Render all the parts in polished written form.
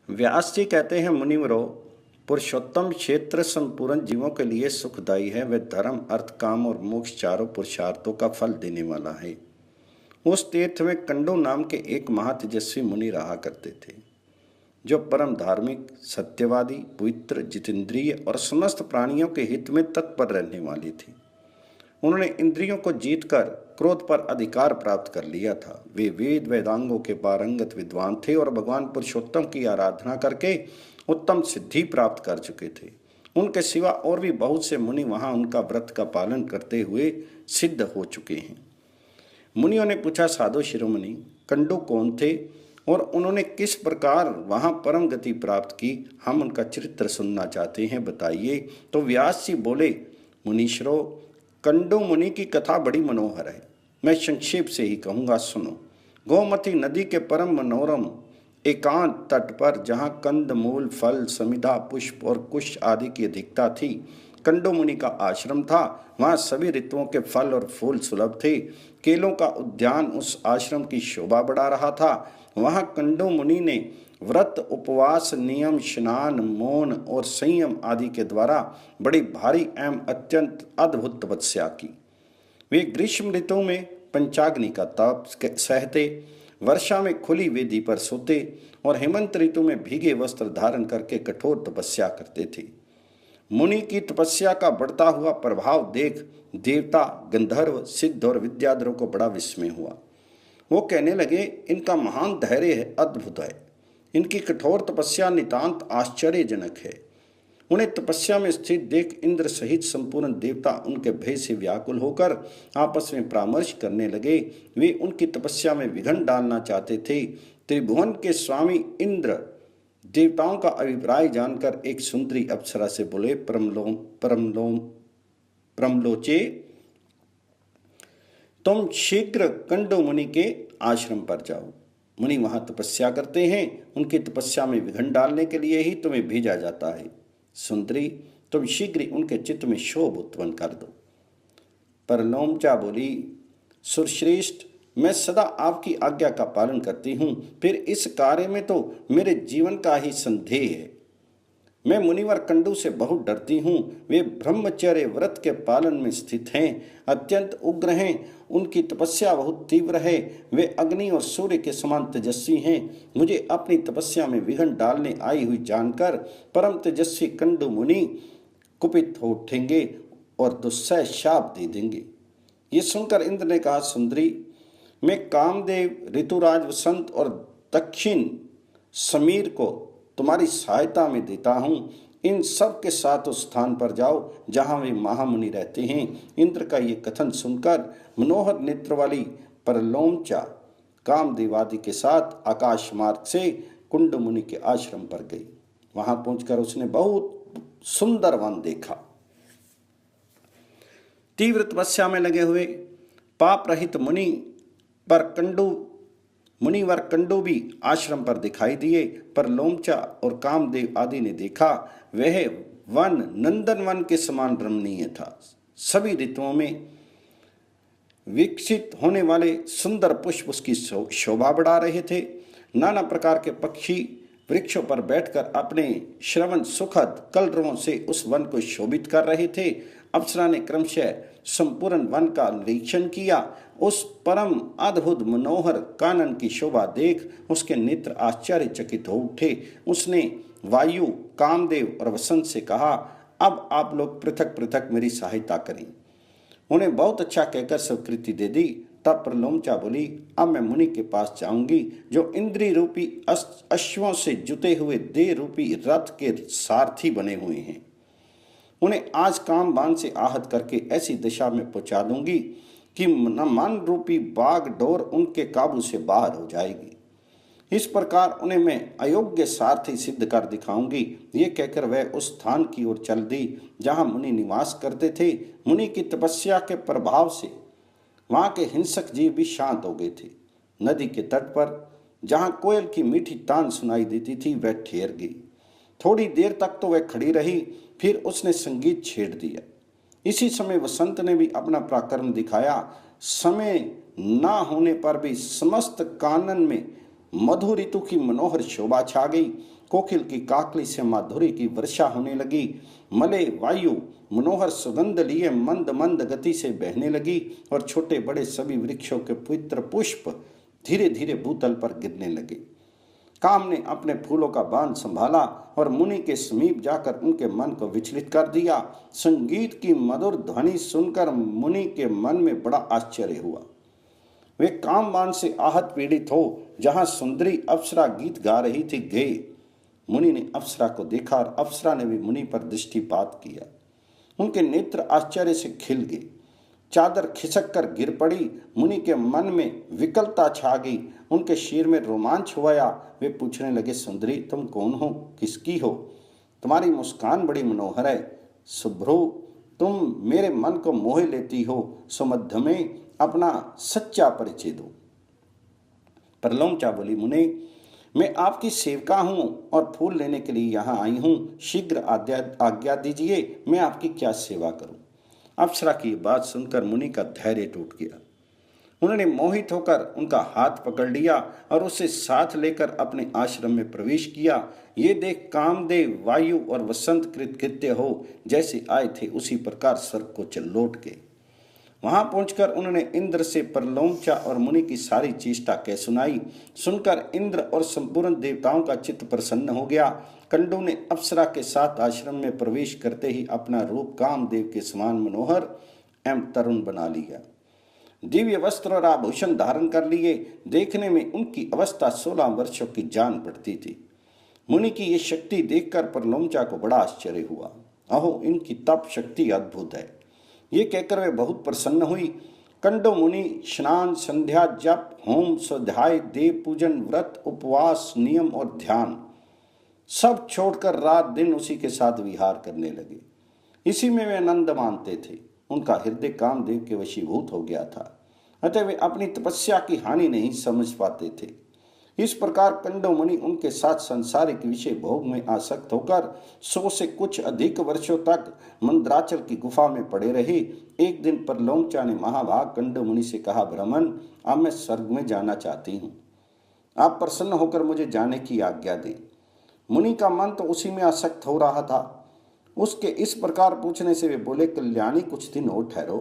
व्यास जी कहते हैं, मुनिवरों, पुरुषोत्तम क्षेत्र संपूर्ण जीवों के लिए सुखदायी है। वह धर्म, अर्थ, काम और मोक्ष चारों पुरुषार्थों का फल देने वाला है। उस तीर्थ में कंडू नाम के एक महातेजस्वी मुनि रहा करते थे, जो परम धार्मिक, सत्यवादी, पवित्र, जितेंद्रिय और समस्त प्राणियों के हित में तत्पर रहने वाली थी। उन्होंने इंद्रियों को जीतकर क्रोध पर अधिकार प्राप्त कर लिया था। वे वेद वेदांगों के पारंगत विद्वान थे और भगवान पुरुषोत्तम की आराधना करके उत्तम सिद्धि प्राप्त कर चुके थे। उनके सिवा और भी बहुत से मुनि वहां उनका व्रत का पालन करते हुए सिद्ध हो चुके हैं। मुनियों ने पूछा, साधु शिरोमणि, कंडू कौन थे और उन्होंने किस प्रकार वहां परम गति प्राप्त की? हम उनका चरित्र सुनना चाहते हैं, बताइए। तो व्यास जी बोले, मुनीश्वरों, कंडू मुनि की कथा बड़ी मनोहर है। मैं संक्षेप से ही कहूँगा, सुनो। गोमती नदी के परम मनोरम एकांत तट पर, जहाँ कंद मूल, फल, समिधा, पुष्प और कुश आदि की अधिकता थी, कंडू मुनि का आश्रम था। वहाँ सभी ऋतुओं के फल और फूल सुलभ थे। केलों का उद्यान उस आश्रम की शोभा बढ़ा रहा था। वहाँ कंडू मुनि ने व्रत, उपवास, नियम, स्नान, मौन और संयम आदि के द्वारा बड़ी भारी एवं अत्यंत अद्भुत तपस्या की। वे ग्रीष्म ऋतु में पंचाग्नि का ताप सहते, वर्षा में खुली वेदी पर सोते और हेमंत ऋतु में भीगे वस्त्र धारण करके कठोर तपस्या करते थे। मुनि की तपस्या का बढ़ता हुआ प्रभाव देख देवता, गंधर्व, सिद्ध और विद्याधरों को बड़ा विस्मय हुआ। वो कहने लगे, इनका महान धैर्य है, अद्भुत है। इनकी कठोर तपस्या नितांत आश्चर्यजनक है। उन्हें तपस्या में स्थित देख इंद्र सहित संपूर्ण देवता उनके भय से व्याकुल होकर आपस में परामर्श करने लगे। वे उनकी तपस्या में विघ्न डालना चाहते थे। त्रिभुवन के स्वामी इंद्र देवताओं का अभिप्राय जानकर एक सुंदरी अप्सरा से बोले, परमलोचे, तुम शीघ्र कंडू मुनि के आश्रम पर जाओ। मुनि वहां तपस्या करते हैं। उनकी तपस्या में विघ्न डालने के लिए ही तुम्हें भेजा जाता है। सुंदरी, तुम शीघ्र ही उनके चित्त में शोभ उत्पन्न कर दो। परलोमचा बोली, सुरश्रेष्ठ, मैं सदा आपकी आज्ञा का पालन करती हूँ, फिर इस कार्य में तो मेरे जीवन का ही संदेह है। मैं मुनिवर कंडू से बहुत डरती हूँ। वे ब्रह्मचर्य व्रत के पालन में स्थित हैं, अत्यंत उग्र हैं, उनकी तपस्या बहुत तीव्र है। वे अग्नि और सूर्य के समान तेजस्वी हैं। मुझे अपनी तपस्या में विघ्न डालने आई हुई जानकर परम तेजस्वी कंडू मुनि कुपित हो उठेंगे और दुस्सह शाप दे देंगे। ये सुनकर इंद्र ने कहा, सुंदरी, मैं कामदेव, ऋतुराज वसंत और दक्षिण समीर को तुम्हारी सहायता में देता हूँ। इन सब के साथ उस स्थान पर जाओ जहाँ वे महामुनि रहते हैं। इंद्र का ये कथन सुनकर मनोहर नेत्र वाली परलोमचा कामदेवादि के साथ आकाश मार्ग से कुंड मुनि के आश्रम पर गई। वहां पहुंचकर उसने बहुत सुंदर वन देखा। तीव्र तपस्या में लगे हुए पाप रहित मुनिवर कंडू भी आश्रम पर दिखाई दिए। पर लोमचा और कामदेव आदि ने देखा, वह वन नंदन वन के समान रमणीय था। सभी ऋतुओं में विकसित होने वाले सुंदर पुष्प उसकी शोभा बढ़ा रहे थे। नाना प्रकार के पक्षी वृक्षों पर बैठकर अपने श्रवण सुखद कलरवों से उस वन को शोभित कर रहे थे। अप्सरा ने क्रमशः संपूर्ण वन का निरीक्षण किया। उस परम अद्भुत मनोहर कानन की शोभा देख उसके नेत्र आश्चर्यचकित हो उठे। उसने वायु, कामदेव और वसंत से कहा, अब आप लोग पृथक पृथक मेरी सहायता करें। उन्हें बहुत अच्छा कहकर स्वीकृति दे दी। तब प्रलोमचा बोली, अब मैं मुनि के पास जाऊंगी, जो इंद्री रूपी अश्वों से जुते हुए देह रूपी रथ के सारथी बने हुए हैं। उन्हें आज काम बाण से आहत करके ऐसी दिशा में पहुंचा दूंगी कि मन रूपी बाघ डोर उनके काबू से बाहर हो जाएगी। इस प्रकार उन्हें मैं अयोग्य सारथी सिद्ध कर दिखाऊंगी। ये कहकर वह उस स्थान की ओर चल दी जहां मुनि निवास करते थे। मुनि की तपस्या के प्रभाव से वहां के हिंसक जीव भी शांत हो गए थे। नदी के तट पर जहां कोयल की मीठी तान सुनाई देती थी, वह ठहर गई। थोड़ी देर तक तो वह खड़ी रही, फिर उसने संगीत छेड़ दिया। इसी समय वसंत ने भी अपना पराक्रम दिखाया। समय ना होने पर भी समस्त कानन में मधु ऋतु की मनोहर शोभा छा गई। कोकिल की काकली से माधुरी की वर्षा होने लगी। मले वायु मनोहर सुगंध लिए मंद मंद गति से बहने लगी और छोटे बड़े सभी वृक्षों के पवित्र पुष्प धीरे धीरे भूतल पर गिरने लगे। काम ने अपने फूलों का बांध संभाला और मुनि के समीप जाकर उनके मन को विचलित कर दिया। संगीत की मधुर ध्वनि सुनकर मुनि के मन में बड़ा आश्चर्य हुआ। वे काम बांध से आहत पीड़ित हो जहां सुंदरी अप्सरा गीत गा रही थी गए। मुनि ने अप्सरा को देखा और अप्सरा ने भी मुनि पर दृष्टिपात किया। उनके नेत्र आश्चर्य से खिल गए। चादर खिसक कर गिर पड़ी। मुनि के मन में विकलता छा गई। उनके शरीर में रोमांच हुआ। वे पूछने लगे, सुंदरी तुम कौन हो, किसकी हो? तुम्हारी मुस्कान बड़ी मनोहर है। शुभ्रू तुम मेरे मन को मोह लेती हो। सुमध्य में अपना सच्चा परिचय दो। प्रलोमचा बोली, मुनि मैं आपकी सेवका हूँ और फूल लेने के लिए यहाँ आई हूँ। शीघ्र आज्ञा दीजिए, मैं आपकी क्या सेवा करूँ? अप्सरा की बात सुनकर मुनि का धैर्य टूट गया। उन्होंने मोहित होकर उनका हाथ पकड़ लिया और उसे साथ लेकर अपने आश्रम में प्रवेश किया। ये देख कामदेव वायु और वसंत कृत्य हो जैसे आए थे उसी प्रकार स्वर्ग को चल लौट गए। वहां पहुंचकर उन्होंने इंद्र से प्रलोमचा और मुनि की सारी चेष्टा कह सुनाई। सुनकर इंद्र और संपूर्ण देवताओं का चित्त प्रसन्न हो गया। कंडू ने अप्सरा के साथ आश्रम में प्रवेश करते ही अपना रूप कामदेव के समान मनोहर एवं तरुण बना लिया। दिव्य वस्त्र और आभूषण धारण कर लिए। देखने में उनकी अवस्था 16 वर्षों की जान पड़ती थी। मुनि की ये शक्ति देखकर प्रलोमचा को बड़ा आश्चर्य हुआ। अहो, इनकी तप शक्ति अद्भुत है। ये कहकर वे बहुत प्रसन्न हुई। कंडो मुनि स्नान, संध्या, जप, होम, स्वाध्याय, देव पूजन, व्रत, उपवास, नियम और ध्यान सब छोड़कर रात दिन उसी के साथ विहार करने लगे। इसी में वे आनंद मानते थे। उनका हृदय कामदेव के वशीभूत हो गया था, अतः वे अपनी तपस्या की हानि नहीं समझ पाते थे। इस प्रकार कंडो मुनि उनके साथ संसारिक विषय भोग में आसक्त होकर 100 से कुछ अधिक वर्षों तक मंदराचल की गुफा में पड़े रहे। एक दिन प्रलोमचा ने महाभाग कंडो मुनि से कहा, ब्राह्मण अब मैं स्वर्ग में जाना चाहती हूँ, आप प्रसन्न होकर मुझे जाने की आज्ञा दें। मुनि का मन तो उसी में आसक्त हो रहा था। उसके इस प्रकार पूछने से वे बोले, कल्याणी कुछ दिन और ठहरो।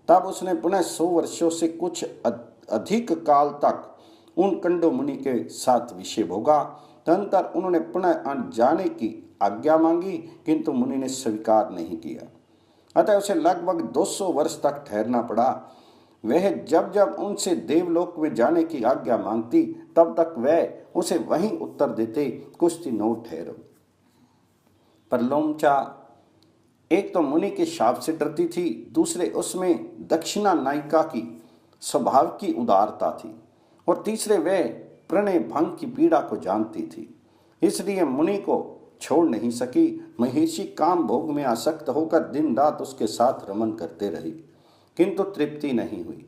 तब उसने पुनः 100 वर्षों से कुछ अधिक काल तक उन कंडो मुनि के साथ विषय भोगा। तदंतर उन्होंने पुनः जाने की आज्ञा मांगी, किंतु मुनि ने स्वीकार नहीं किया। अतः उसे लगभग 200 वर्ष तक ठहरना पड़ा। वह जब जब उनसे देवलोक में जाने की आज्ञा मांगती तब तक वह उसे वहीं उत्तर देते, कुछ दिन और ठहरो। प्रलोमचा एक तो मुनि के शाप से डरती थी, दूसरे उसमें दक्षिणा नायिका की स्वभाव की उदारता थी, और तीसरे वह प्रणय भंग की पीड़ा को जानती थी। इसलिए मुनि को छोड़ नहीं सकी। महिषी काम भोग में आसक्त होकर दिन रात उसके साथ रमन करते रहे, किंतु तृप्ति नहीं हुई।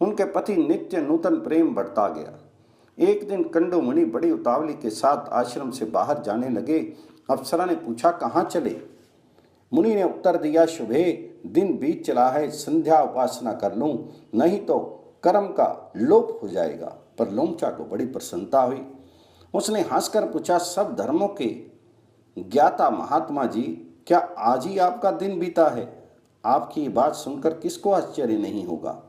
उनके पति नित्य नूतन प्रेम बढ़ता गया। एक दिन कंडो मुनि बड़ी उतावली के साथ आश्रम से बाहर जाने लगे। अप्सरा ने पूछा, कहाँ चले? मुनि ने उत्तर दिया, शुभे दिन बीत चला है, संध्या उपासना कर लूं, नहीं तो कर्म का लोप हो जाएगा। प्रलोमचा को बड़ी प्रसन्नता हुई। उसने हंसकर पूछा, सब धर्मों के ज्ञाता महात्मा जी, क्या आज ही आपका दिन बीता है? आपकी बात सुनकर किसको आश्चर्य नहीं होगा?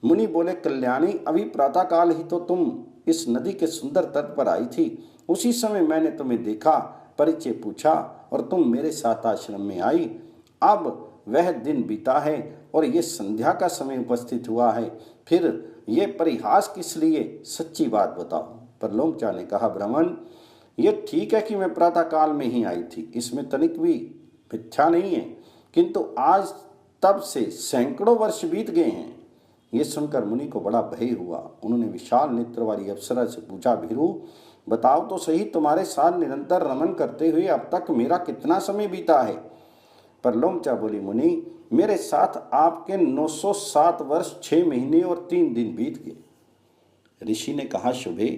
मुनि बोले, कल्याणी अभी प्रातःकाल ही तो तुम इस नदी के सुंदर तट पर आई थी। उसी समय मैंने तुम्हें देखा, परिचय पूछा और तुम मेरे साथ आश्रम में आई। अब वह दिन बीता है और ये संध्या का समय उपस्थित हुआ है, फिर ये परिहास किस लिए? सच्ची बात बताओ। प्रलोमचा ने कहा, ब्राह्मण ये ठीक है कि मैं प्रातःकाल में ही आई थी, इसमें तनिक भी मिथ्या नहीं है, किंतु आज तब से सैकड़ों वर्ष बीत गए हैं। ये सुनकर मुनि को बड़ा भय हुआ। उन्होंने विशाल नेत्र वाली अप्सरा से पूछा, भीरू बताओ तो सही, तुम्हारे साथ निरंतर रमन करते हुए अब तक मेरा कितना समय बीता है? प्रलोमचा बोली, मुनि मेरे साथ आपके 907 वर्ष 6 महीने और 3 दिन बीत गए। ऋषि ने कहा, शुभे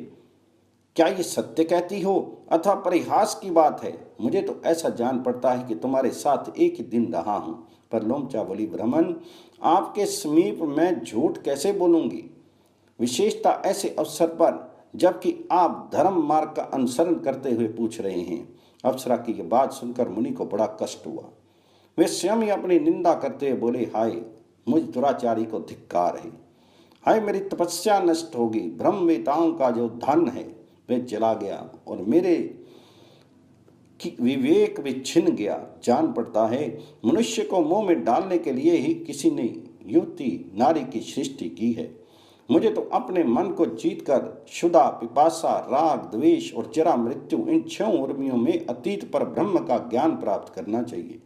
क्या ये सत्य कहती हो अथवा परिहास की बात है? मुझे तो ऐसा जान पड़ता है कि तुम्हारे साथ एक ही दिन रहा हूं। प्रलोमचा बोली, ब्राह्मण आपके समीप मैं झूठ कैसे बोलूंगी, विशेषता ऐसे अवसर पर जबकि आप धर्म मार्ग का अनुसरण करते हुए पूछ रहे हैं। अप्सरा की यह बात सुनकर मुनि को बड़ा कष्ट हुआ। वे स्वयं ही अपनी निंदा करते हुए बोले, हाय मुझ दुराचारी को धिक्कार है। हाय मेरी तपस्या नष्ट होगी, ब्रह्मवेताओं का जो धन है वे चला गया और मेरे विवेक भी छिन गया। जान पड़ता है मनुष्य को मोह में डालने के लिए ही किसी ने युवती नारी की सृष्टि की है। मुझे तो अपने मन को जीतकर क्षुधा, पिपासा, राग, द्वेष और जरा मृत्यु इन 6 उर्मियों में अतीत पर ब्रह्म का ज्ञान प्राप्त करना चाहिए।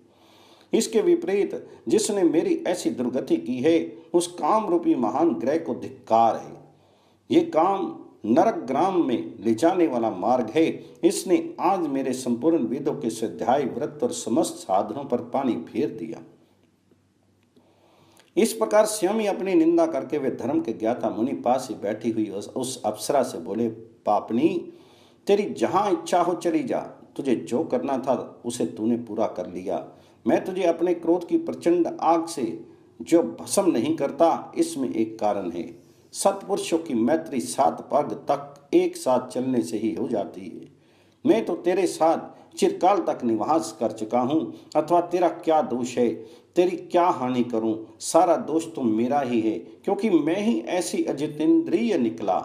इसके विपरीत जिसने मेरी ऐसी दुर्गति की है उस काम रूपी महान ग्रह को धिक्कार है। ये काम नरक ग्राम में ले जाने वाला मार्ग है। इसने आज मेरे संपूर्ण वेदों के स्वाध्याय, व्रत और समस्त साधनों पर पानी फेर दिया। इस प्रकार स्वयं ही अपनी निंदा करके वे धर्म के ज्ञाता मुनि पास ही बैठी हुई उस अप्सरा से बोले, पापनी, तेरी जहां इच्छा हो चली जा। तुझे जो करना था उसे तूने पूरा कर लिया। मैं तुझे अपने क्रोध की प्रचंड आग से जो भस्म नहीं करता, इसमें एक कारण है। सत्पुरुषों की मैत्री 7 पग तक एक साथ चलने से ही हो जाती है। मैं तो तेरे साथ चिरकाल तक निवास कर चुका हूँ, अथवा तेरा क्या दोष है, तेरी क्या हानि करूं? सारा दोष तो मेरा ही है, क्योंकि मैं ही ऐसी अजितेंद्रिय निकला।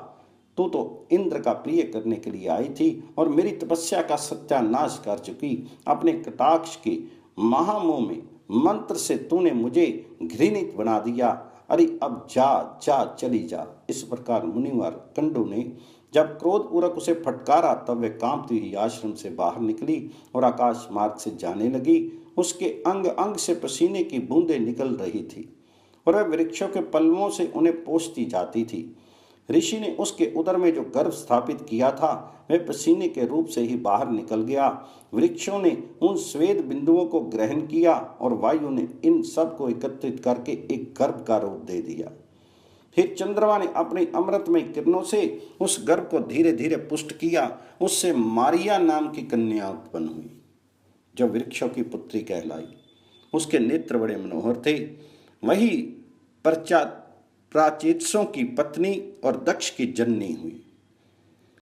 तू तो इंद्र का प्रिय करने के लिए आई थी और मेरी तपस्या का सत्यानाश कर चुकी। अपने कटाक्ष के महामोह में मंत्र से तूने मुझे घृणित बना दिया। अरे अब जा जा चली जा। इस प्रकार मुनिवर कंडू ने जब क्रोध पूर्वक उसे फटकारा, तब वे कांपती हुई आश्रम से बाहर निकली और आकाश मार्ग से जाने लगी। उसके अंग अंग से पसीने की बूंदें निकल रही थी और वह वृक्षों के पल्लवों से उन्हें पोंछती जाती थी। ऋषि ने उसके उदर में जो गर्भ स्थापित किया था वह पसीने के रूप से ही बाहर निकल गया। वृक्षों ने उन श्वेत बिंदुओं को ग्रहण किया और वायु ने इन सब को एकत्रित करके एक गर्भ का रूप दे दिया। फिर चंद्रमा ने अपनी अमृतमय किरणों से उस गर्भ को धीरे धीरे पुष्ट किया। उससे मारिया नाम की कन्या उत्पन्न हुई, जो वृक्षों की पुत्री कहलाई। उसके नेत्र बड़े मनोहर थे। वही प्राचेतसों की पत्नी और दक्ष की जननी हुई।